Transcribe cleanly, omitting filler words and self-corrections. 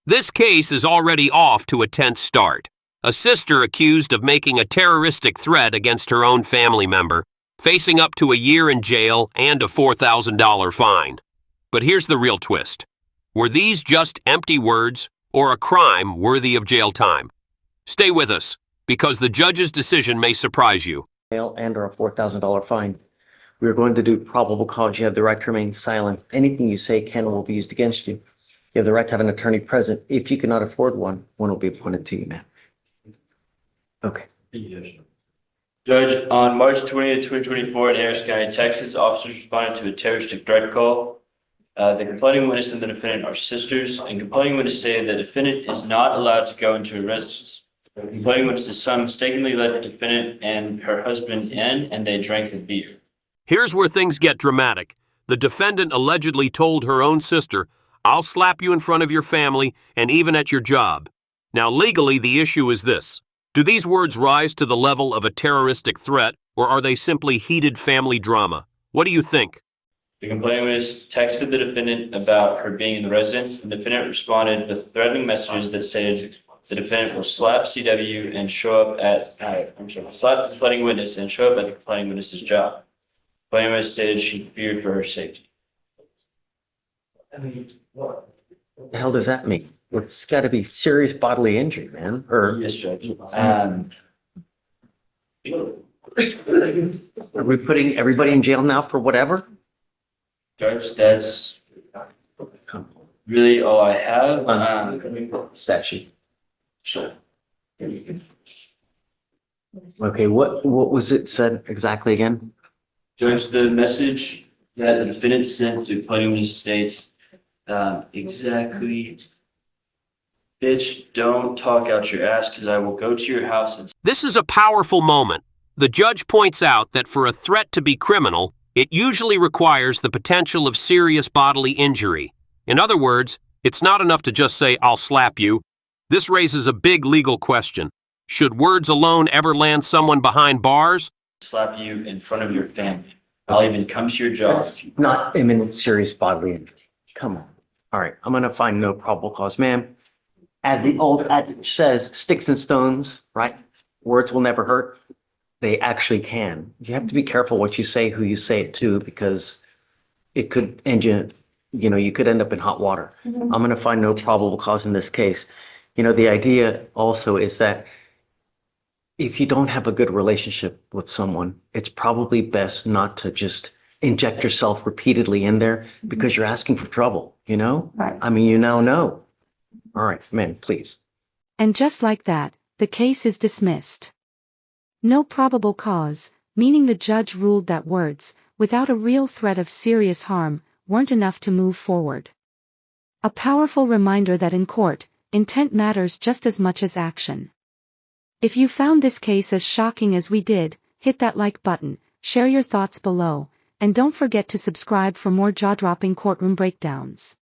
This case is already off to a tense start. A sister accused of making a terroristic threat against her own family member, facing up to a year in jail and a $4,000 fine. But here's the real twist. Were these just empty words or a crime worthy of jail time? Stay with us, because the judge's decision may surprise you. And or a $4,000 fine. We are going to do probable cause. You have the right to remain silent. Anything you say can or will be used against you. You have the right to have an attorney present. If you cannot afford one, one will be appointed to you, ma'am. Okay. Judge, on March 20th, 2024 in Harris County, Texas, officers responded to a terroristic threat call. The complaining witness and the defendant are sisters, and complaining witness say the defendant is not allowed to go into a residence. The complaining witness's son mistakenly let the defendant and her husband in, and they drank the beer. Here's where things get dramatic. The defendant allegedly told her own sister, "I'll slap you in front of your family and even at your job." Now, legally, the issue is this. Do these words rise to the level of a terroristic threat, or are they simply heated family drama? What do you think? The complaining witness texted the defendant about her being in the residence, and the defendant responded with threatening messages that said the defendant will slap CW and show up at, slap the complaining witness and show up at the complaining witness's job. The complaining witness stated she feared for her safety. What the hell does that mean? It's got to be serious bodily injury, man. Or Yes, Judge. are we putting everybody in jail now for whatever? Judge, that's really all I have. Statute. Sure. Okay, what was it said exactly again? Judge, the message that the defendant sent to complaining witness states exactly, "Bitch, don't talk out your ass because I will go to your house and..." This is a powerful moment. The judge points out that for a threat to be criminal, it usually requires the potential of serious bodily injury. In other words, it's not enough to just say, "I'll slap you." This raises a big legal question. Should words alone ever land someone behind bars? Slap you in front of your family. I'll even come to your job. That's not imminent serious bodily injury. Come on. All right, I'm going to find no probable cause. Ma'am, as the old adage says, sticks and stones, right? Words will never hurt. They actually can. You have to be careful what you say, who you say it to, because it could end you, you could end up in hot water. I'm going to find no probable cause in this case. The idea also is that if you don't have a good relationship with someone, it's probably best not to just inject yourself repeatedly in there because you're asking for trouble, Right. I mean, you now know. All right, ma'am, please. And just like that, the case is dismissed. No probable cause, meaning the judge ruled that words, without a real threat of serious harm, weren't enough to move forward. A powerful reminder that in court, intent matters just as much as action. If you found this case as shocking as we did, hit that like button, share your thoughts below, and don't forget to subscribe for more jaw-dropping courtroom breakdowns.